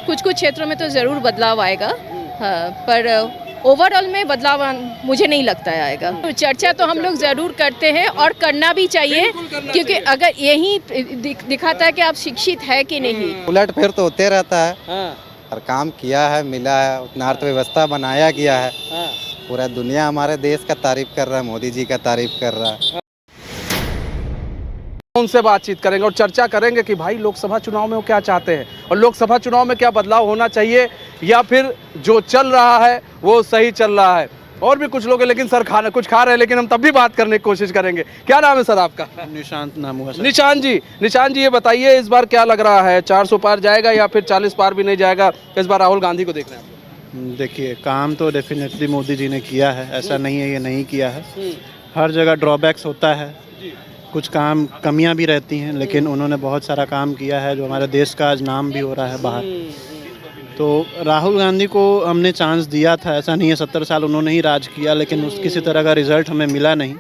कुछ कुछ क्षेत्रों में तो ज़रूर बदलाव आएगा, हाँ, पर ओवरऑल में बदलाव मुझे नहीं लगता है आएगा। तो चर्चा तो हम लोग ज़रूर करते हैं और करना भी चाहिए, क्योंकि अगर यही दिखाता है कि आप शिक्षित है कि नहीं। उलट फिर तो होते रहता है, हाँ, और काम किया है, मिला है, उतना अर्थव्यवस्था बनाया गया है। हाँ। पूरा दुनिया हमारे देश का तारीफ कर रहा है, मोदी जी का तारीफ कर रहा है। उनसे बातचीत करेंगे और चर्चा करेंगे कि भाई लोकसभा चुनाव में वो क्या चाहते हैं और लोकसभा चुनाव में क्या बदलाव होना चाहिए या फिर जो चल रहा है वो सही चल रहा है। और भी कुछ लोग हैं, लेकिन सर खाना कुछ खा रहे हैं, लेकिन हम तब भी बात करने की कोशिश करेंगे। क्या नाम है सर आपका? निशांत नाम हुआ सर। निशांत जी ये बताइए, इस बार क्या लग रहा है, 400 पार जाएगा या फिर 40 पार भी नहीं जाएगा? इस बार राहुल गांधी को देख रहे हैं? देखिए, काम तो डेफिनेटली मोदी जी ने किया है, ऐसा नहीं है ये नहीं किया है। हर जगह ड्रॉबैक्स होता है, कुछ काम कमियां भी रहती हैं, लेकिन उन्होंने बहुत सारा काम किया है जो हमारे देश का आज नाम भी हो रहा है बाहर। तो राहुल गांधी को हमने चांस दिया था, ऐसा नहीं है 70 साल उन्होंने ही राज किया, लेकिन किसी तरह का रिजल्ट हमें मिला नहीं।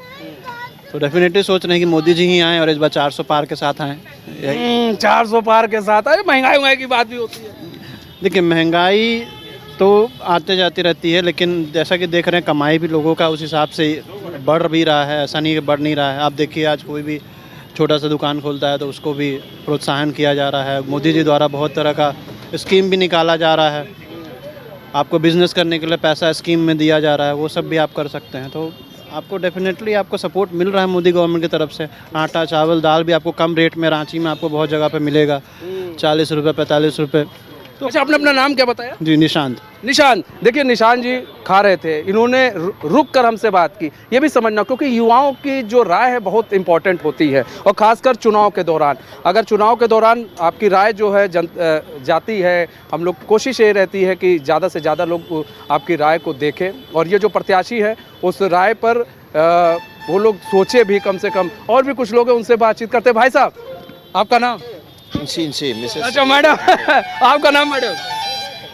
तो डेफिनेटली सोच रहे हैं कि मोदी जी ही आएँ और इस बार 400 पार के साथ आएँ। 400 पार के साथ आए, महंगाई की बात भी होती है। देखिए, महंगाई तो आते जाती रहती है, लेकिन जैसा कि देख रहे हैं कमाई भी लोगों का उस हिसाब से बढ़ भी रहा है, ऐसा नहीं कि बढ़ नहीं रहा है। आप देखिए, आज कोई भी छोटा सा दुकान खोलता है तो उसको भी प्रोत्साहन किया जा रहा है। मोदी जी द्वारा बहुत तरह का स्कीम भी निकाला जा रहा है, आपको बिजनेस करने के लिए पैसा स्कीम में दिया जा रहा है, वो सब भी आप कर सकते हैं। तो आपको डेफिनेटली आपको सपोर्ट मिल रहा है मोदी गवर्नमेंट की तरफ से। आटा चावल दाल भी आपको कम रेट में रांची में आपको बहुत जगह पे मिलेगा, 40 रुपये 45 रुपये। तो अच्छा, आपने अपना नाम क्या बताया? जी, निशांत। देखिए, निशांत जी खा रहे थे, इन्होंने रुक कर हमसे बात की। ये भी समझना, क्योंकि युवाओं की जो राय है बहुत इंपॉर्टेंट होती है, और ख़ासकर चुनाव के दौरान। अगर चुनाव के दौरान आपकी राय जो है जाती है, हम लोग कोशिश ये रहती है कि ज़्यादा से ज़्यादा लोग आपकी राय को देखें, और ये जो प्रत्याशी है उस राय पर वो लोग सोचे भी कम से कम। और भी कुछ लोग हैं, उनसे बातचीत करते हैं। भाई साहब, आपका नाम? अच्छा मैडम, आपका नाम मैडम?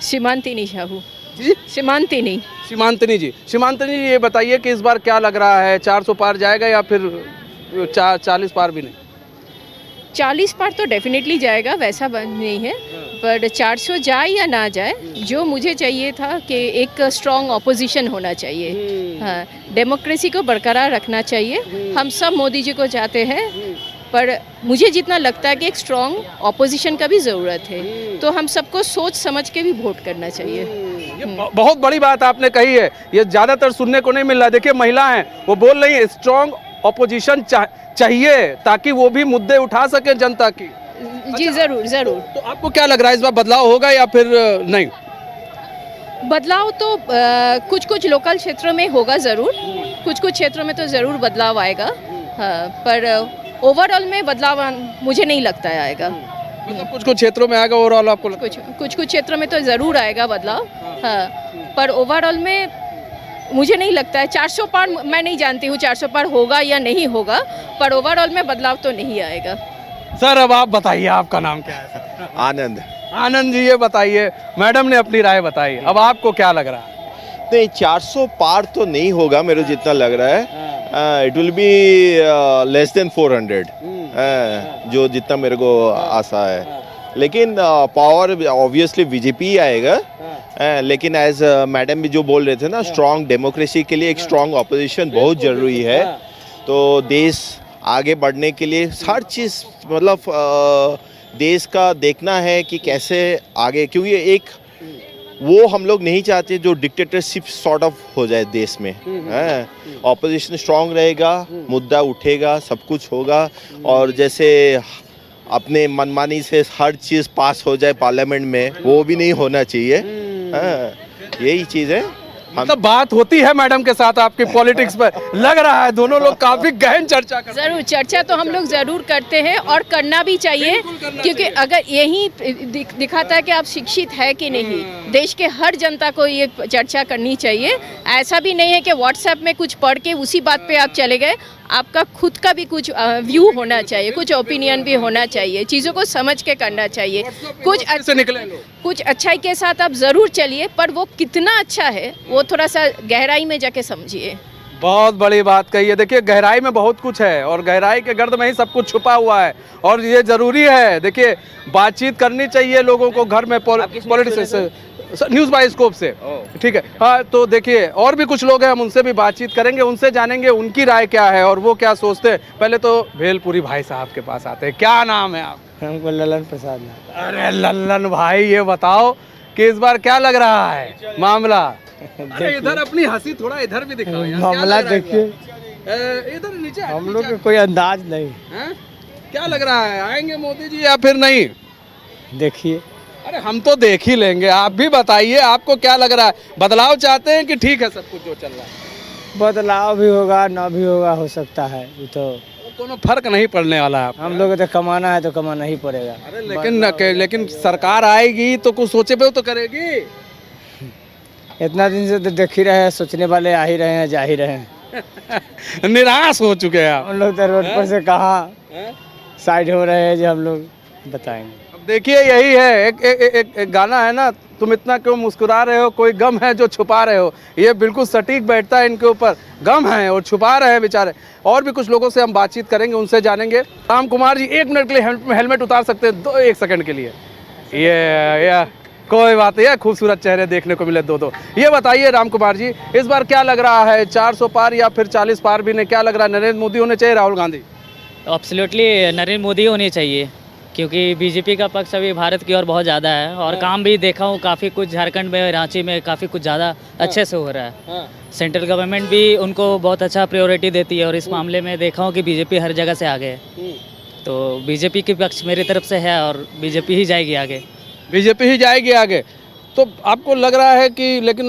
सीमांतिनी साहू। जी, सीमांतिनी सीमांतनी जी ये बताइए कि इस बार क्या लग रहा है, 400 पार जाएगा या फिर 40 पार भी नहीं? 40 पार तो डेफिनेटली जाएगा, वैसा बात नहीं है, पर 400 जाए या ना जाए, जो मुझे चाहिए था कि एक स्ट्रॉन्ग ऑपोजिशन होना चाहिए। हाँ, डेमोक्रेसी को बरकरार रखना चाहिए। हम सब मोदी जी को चाहते हैं, पर मुझे जितना लगता है कि एक स्ट्रॉन्ग ऑपोजिशन का भी ज़रूरत है, तो हम सबको सोच समझ के भी वोट करना चाहिए। ये बहुत बड़ी बात आपने कही है, ये ज़्यादातर सुनने को नहीं मिल रहा। देखिए, महिला हैं, वो बोल रही है स्ट्रॉन्ग ऑपोजिशन चाहिए, ताकि वो भी मुद्दे उठा सके जनता की। जी ज़रूर। तो आपको क्या लग रहा है, इस बार बदलाव होगा या फिर नहीं? बदलाव तो कुछ कुछ लोकल क्षेत्रों में होगा ज़रूर, कुछ कुछ क्षेत्रों में तो ज़रूर बदलाव आएगा, हाँ, पर ओवरऑल में बदलाव मुझे नहीं लगता है आएगा। मतलब कुछ कुछ क्षेत्रों में आएगा, ओवरऑल आपको लगता है? कुछ क्षेत्रों में तो ज़रूर आएगा बदलाव, हाँ, पर ओवरऑल में मुझे नहीं लगता है। 400 पार मैं नहीं जानती हूँ 400 पार होगा या नहीं होगा, पर ओवरऑल में बदलाव तो नहीं आएगा। सर, अब आप बताइए, आपका नाम क्या है? आनंद जी, ये बताइए, मैडम ने अपनी राय बताई, अब आपको क्या लग रहा है? नहीं, 400 पार तो नहीं होगा मेरे जितना लग रहा है। It will be less than 400, जो जितना मेरे को आशा है। लेकिन पावर ऑब्वियसली बीजेपी ही आएगा। लेकिन एज मैडम भी जो बोल रहे थे ना, स्ट्रॉन्ग डेमोक्रेसी के लिए एक स्ट्रॉन्ग ऑपोजिशन बहुत ज़रूरी है। तो देश आगे बढ़ने के लिए हर चीज़, मतलब देश का देखना है कि कैसे आगे, क्योंकि एक वो हम लोग नहीं चाहते जो डिक्टेटरशिप सॉर्ट ऑफ हो जाए देश में। ऑपोजिशन स्ट्रांग रहेगा, मुद्दा उठेगा, सब कुछ होगा, और जैसे अपने मनमानी से हर चीज़ पास हो जाए पार्लियामेंट में, वो भी नहीं होना चाहिए। यही चीज़ है। मतलब बात होती है मैडम के साथ आपकी पॉलिटिक्स पर, लग रहा है दोनों लोग काफी गहन चर्चा करते हैं। ज़रूर, चर्चा तो हम लोग ज़रूर करते हैं और करना भी चाहिए, क्योंकि अगर यही दिखाता है कि आप शिक्षित है कि नहीं। देश के हर जनता को ये चर्चा करनी चाहिए। ऐसा भी नहीं है कि व्हाट्सएप में कुछ पढ़ के उसी बात पे आप चले गए। आपका खुद का भी कुछ व्यू होना चाहिए, कुछ ओपिनियन भी होना चाहिए, चीज़ों को समझ के करना चाहिए। कुछ अच्छाई के साथ आप ज़रूर चलिए, पर वो कितना अच्छा है वो थोड़ा सा गहराई में जाके समझिए। बहुत बड़ी बात कही है। देखिए गहराई में बहुत कुछ है और गहराई के गर्द में ही सब कुछ छुपा हुआ है और ये जरूरी है। देखिए बातचीत करनी चाहिए लोगों को घर में, पॉलिटिक्स न्यूज़ बाइस्कोप से, ठीक है। हाँ तो देखिए और भी कुछ लोग हैं, हम उनसे भी बातचीत करेंगे, उनसे जानेंगे उनकी राय क्या है और वो क्या सोचते हैं। पहले तो भेलपुरी भाई साहब के पास आते हैं। क्या नाम है आप? हमको ललन प्रसाद है। अरे लल्लन भाई, ये बताओ कि इस बार क्या लग रहा है मामला? अरे इधर अपनी हंसी थोड़ा इधर भी दिखाओ यार। मामला देखिए, इधर नीचे हम लोग को कोई अंदाज नहीं। हैं? क्या लग रहा है, आएंगे मोदी जी या फिर नहीं? देखिए, अरे हम तो देख ही लेंगे, आप भी बताइए आपको क्या लग रहा है? बदलाव चाहते हैं कि ठीक है सब कुछ जो चल रहा है? बदलाव भी होगा ना भी होगा, हो सकता है। ये तो कोनो फर्क नहीं पड़ने वाला है। हम लोग को तो कमाना है तो कमाना ही पड़ेगा। अरे लेकिन सरकार आएगी तो कुछ सोचे पे तो करेगी। इतना दिन से तो देख ही रहे हैं, सोचने वाले आ ही रहे हैं, जा ही रहे हैं। निराश हो चुके हैं आप। हम लोग तो रोड पर से कहाँ साइड हो रहे हैं जो हम लोग बताएंगे। अब देखिए यही है, एक गाना है ना, तुम इतना क्यों मुस्कुरा रहे हो, कोई गम है जो छुपा रहे हो। ये बिल्कुल सटीक बैठता है इनके ऊपर, गम है और छुपा रहे हैं बेचारे। और भी कुछ लोगों से हम बातचीत करेंगे, उनसे जानेंगे। राम कुमार जी 1 मिनट के लिए हेलमेट उतार सकते हैं? 1 सेकंड के लिए? ये कोई बात नहीं है, खूबसूरत चेहरे देखने को मिले दो। ये बताइए राम कुमार जी, इस बार क्या लग रहा है, 400 पार या फिर 40 पार भी नहीं? क्या लग रहा है, नरेंद्र मोदी होने चाहिए, राहुल गांधी? एब्सोल्युटली नरेंद्र मोदी होनी चाहिए, क्योंकि बीजेपी का पक्ष अभी भारत की ओर बहुत ज़्यादा है और काम भी देखा हूँ काफ़ी कुछ झारखंड में, रांची में काफ़ी कुछ ज़्यादा अच्छे से हो रहा है। सेंट्रल गवर्नमेंट भी उनको बहुत अच्छा प्रायोरिटी देती है और इस मामले में देखा हूँ कि बीजेपी हर जगह से आगे है। तो बीजेपी के पक्ष मेरी तरफ से है और बीजेपी ही जाएगी आगे। बीजेपी ही जाएगी आगे। तो आपको लग रहा है कि, लेकिन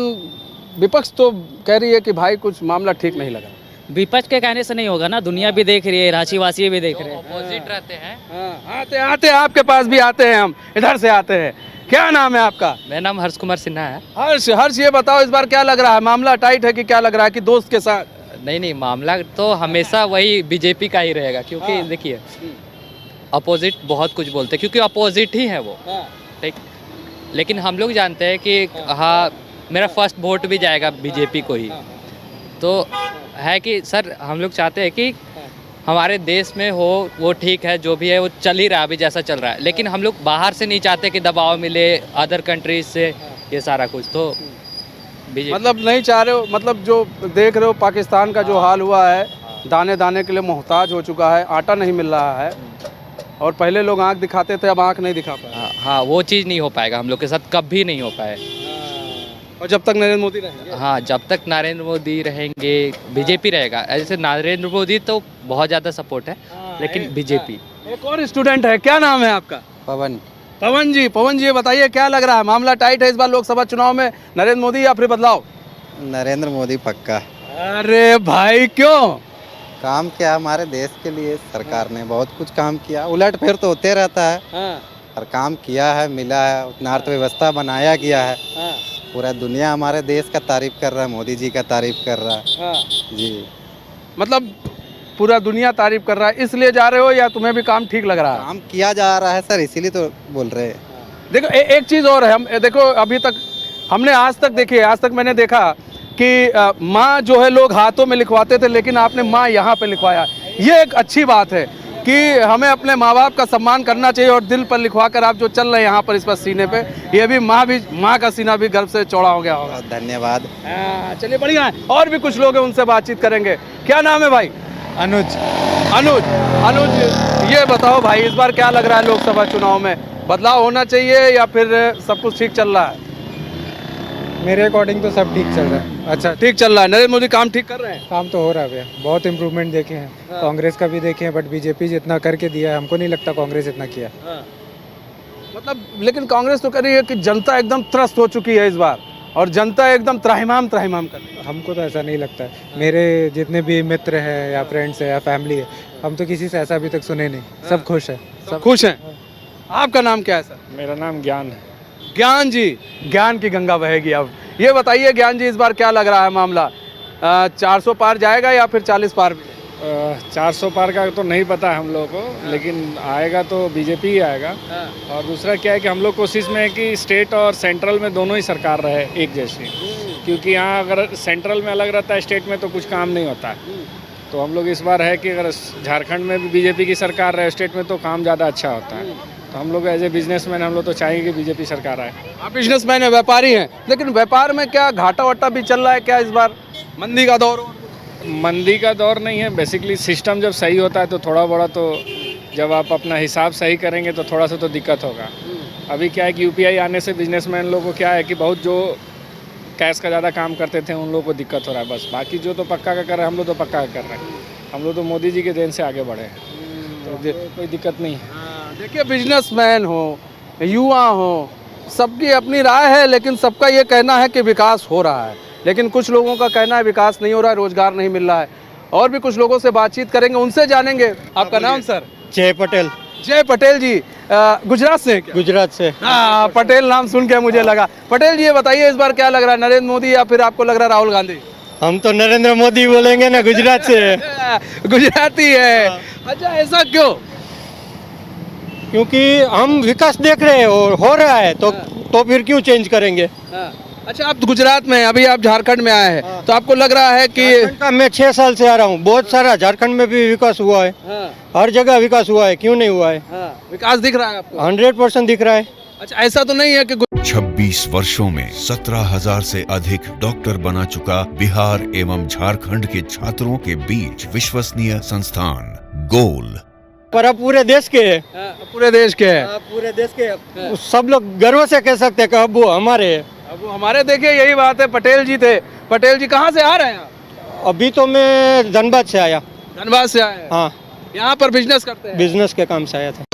विपक्ष तो कह रही है कि भाई कुछ मामला ठीक नहीं लगा। विपक्ष के कहने से नहीं होगा ना, दुनिया भी देख रही है, रांची वासी भी देख रहे हैं। अपोजिट रहते हैं। आते आपके पास भी आते हैं, हम इधर से आते हैं। क्या नाम है आपका? मेरा नाम हर्ष कुमार सिन्हा है। हर्ष ये बताओ, इस बार क्या लग रहा है, मामला टाइट है कि क्या लग रहा है, कि दोस्त के साथ? नहीं, मामला तो हमेशा वही बीजेपी का ही रहेगा, क्योंकि देखिए अपोजिट बहुत कुछ बोलते हैं, क्योंकि अपोजिट ही है वो, ठीक। लेकिन हम लोग जानते हैं कि हाँ, मेरा फर्स्ट वोट भी जाएगा बीजेपी को ही। तो है कि सर हम लोग चाहते हैं कि हमारे देश में हो वो ठीक है, जो भी है वो चल ही रहा है अभी जैसा चल रहा है, लेकिन हम लोग बाहर से नहीं चाहते कि दबाव मिले अदर कंट्रीज से, ये सारा कुछ। तो मतलब नहीं चाह रहे हो, मतलब जो देख रहे हो पाकिस्तान का जो हाल हुआ है, दाने दाने के लिए मोहताज हो चुका है, आटा नहीं मिल रहा है, और पहले लोग आंख दिखाते थे, अब आंख नहीं दिखा पाए। हाँ, वो चीज़ नहीं हो पाएगा हम लोग के साथ, कभी नहीं हो पाए। और जब तक नरेंद्र मोदी रहेंगे? हाँ, जब तक नरेंद्र मोदी रहेंगे, बीजेपी रहेगा। ऐसे नरेंद्र मोदी तो बहुत ज़्यादा सपोर्ट है, लेकिन बीजेपी। एक और स्टूडेंट है, क्या नाम है आपका? पवन। पवन जी ये बताइए, क्या लग रहा है, मामला टाइट है इस बार लोकसभा चुनाव में, नरेंद्र मोदी या फिर बदलाव? नरेंद्र मोदी पक्का। अरे भाई क्यों? काम किया हमारे देश के लिए, सरकार ने बहुत कुछ काम किया, उलट फिर तो होते रहता है, और काम किया है, मिला है, उतना अर्थव्यवस्था बनाया गया है। पूरा दुनिया हमारे देश का तारीफ कर रहा है, मोदी जी का तारीफ कर रहा है। जी, मतलब पूरा दुनिया तारीफ कर रहा है, इसलिए जा रहे हो या तुम्हें भी काम ठीक लग रहा है? काम किया जा रहा है सर, इसीलिए तो बोल रहे हैं। देखो एक चीज़ और है, हम देखो अभी तक हमने आज तक मैंने देखा कि माँ जो है लोग हाथों में लिखवाते थे, लेकिन आपने माँ यहाँ पे लिखवाया। ये एक अच्छी बात है कि हमें अपने माँ बाप का सम्मान करना चाहिए, और दिल पर लिखवा कर आप जो चल रहे हैं यहाँ पर इस पर सीने पे, ये भी माँ का सीना भी गर्व से चौड़ा हो गया होगा। धन्यवाद। चलिए बढ़िया है, और भी कुछ लोग हैं उनसे बातचीत करेंगे। क्या नाम है भाई? अनुज। ये बताओ भाई, इस बार क्या लग रहा है लोकसभा चुनाव में, बदलाव होना चाहिए या फिर सब कुछ ठीक चल रहा है? मेरे अकॉर्डिंग तो सब ठीक चल रहा है। अच्छा, ठीक चल रहा है। नरेंद्र मोदी काम ठीक कर रहे हैं? काम तो हो रहा है भैया, बहुत इम्प्रूवमेंट देखे हैं। कांग्रेस का भी देखे हैं, बट बीजेपी जितना करके दिया है, हमको नहीं लगता कांग्रेस इतना किया। मतलब लेकिन कांग्रेस तो कह रही है कि जनता एकदम त्रस्त हो चुकी है इस बार, और जनता एकदम त्राहिमाम कर रही है। हमको तो ऐसा नहीं लगता है। मेरे जितने भी मित्र हैं या फ्रेंड्स हैं या फैमिली है, हम तो किसी से ऐसा अभी तक सुने नहीं, सब खुश है। सब खुश हैं। आपका नाम क्या है सर? मेरा नाम ज्ञान है। ज्ञान जी, ज्ञान की गंगा बहेगी अब। ये बताइए ज्ञान जी, इस बार क्या लग रहा है मामला, 400 पार जाएगा या फिर 40 पार भी? 400 पार का तो नहीं पता हम लोग को, लेकिन आएगा तो बीजेपी ही आएगा। और दूसरा क्या है कि हम लोग कोशिश में है कि स्टेट और सेंट्रल में दोनों ही सरकार रहे एक जैसी, क्योंकि यहाँ अगर सेंट्रल में अलग रहता है, स्टेट में तो कुछ काम नहीं होता है। तो हम लोग इस बार है कि अगर झारखंड में भी बीजेपी की सरकार रहे, स्टेट में तो काम ज़्यादा अच्छा होता है। तो हम लोग एज ए बिजनेसमैन हम लोग तो चाहेंगे कि बीजेपी सरकार आए। आप बिजनेसमैन हैं, व्यापारी हैं, लेकिन व्यापार में क्या घाटा वाटा भी चल रहा है क्या इस बार? मंदी का दौर मंदी का दौर नहीं है, बेसिकली सिस्टम जब सही होता है तो थोड़ा बड़ा तो जब आप अपना हिसाब सही करेंगे तो थोड़ा सा तो दिक्कत होगा। अभी क्या है कि यूपीआई आने से बिजनेसमैन लोगों को क्या है कि बहुत जो कैश का ज़्यादा काम करते थे उन लोगों को दिक्कत हो रहा है बस। बाकी जो तो पक्का का कर रहे हैं, हम लोग तो पक्का का कर रहे हैं। हम लोग तो मोदी जी के देन से आगे बढ़े हैं, तो कोई दिक्कत नहीं है। देखिए, बिजनेसमैन हो, युवा हो, सबकी अपनी राय है, लेकिन सबका ये कहना है कि विकास हो रहा है। लेकिन कुछ लोगों का कहना है विकास नहीं हो रहा है, रोजगार नहीं मिल रहा है। और भी कुछ लोगों से बातचीत करेंगे, उनसे जानेंगे। आपका नाम सर? जय पटेल। जय पटेल जी, गुजरात से हैं क्या? गुजरात से। हाँ, पटेल नाम सुन के मुझे लगा। पटेल जी, ये बताइए इस बार क्या लग रहा है, नरेंद्र मोदी या फिर आपको लग रहा है राहुल गांधी? हम तो नरेंद्र मोदी बोलेंगे ना, गुजरात से। गुजराती है। अच्छा, ऐसा क्यों? क्योंकि हम विकास देख रहे हैं और हो रहा है, तो फिर क्यों चेंज करेंगे। अच्छा, आप गुजरात में हैं, अभी आप झारखंड में आए हैं, तो आपको लग रहा है कि मैं 6 साल से आ रहा हूँ, बहुत सारा झारखंड में भी विकास हुआ है। हर जगह विकास हुआ है, क्यों नहीं हुआ है। विकास दिख रहा है आपको? 100% दिख रहा है। अच्छा, ऐसा तो नहीं है कि 26 वर्षों में 17,000 से अधिक डॉक्टर बना चुका बिहार एवं झारखंड के छात्रों के बीच विश्वसनीय संस्थान गोल पर अब पूरे देश के है। पूरे देश के है। पूरे देश के सब लोग गर्व से कह सकते हैं कि अब वो हमारे है। अब वो हमारे, देखिए यही बात है। पटेल जी थे। पटेल जी कहाँ से आ रहे हैं आप? अभी तो मैं धनबाद से आया। धनबाद से आए हैं? हाँ, यहाँ पर बिजनेस करते हैं? बिजनेस के काम से आया था।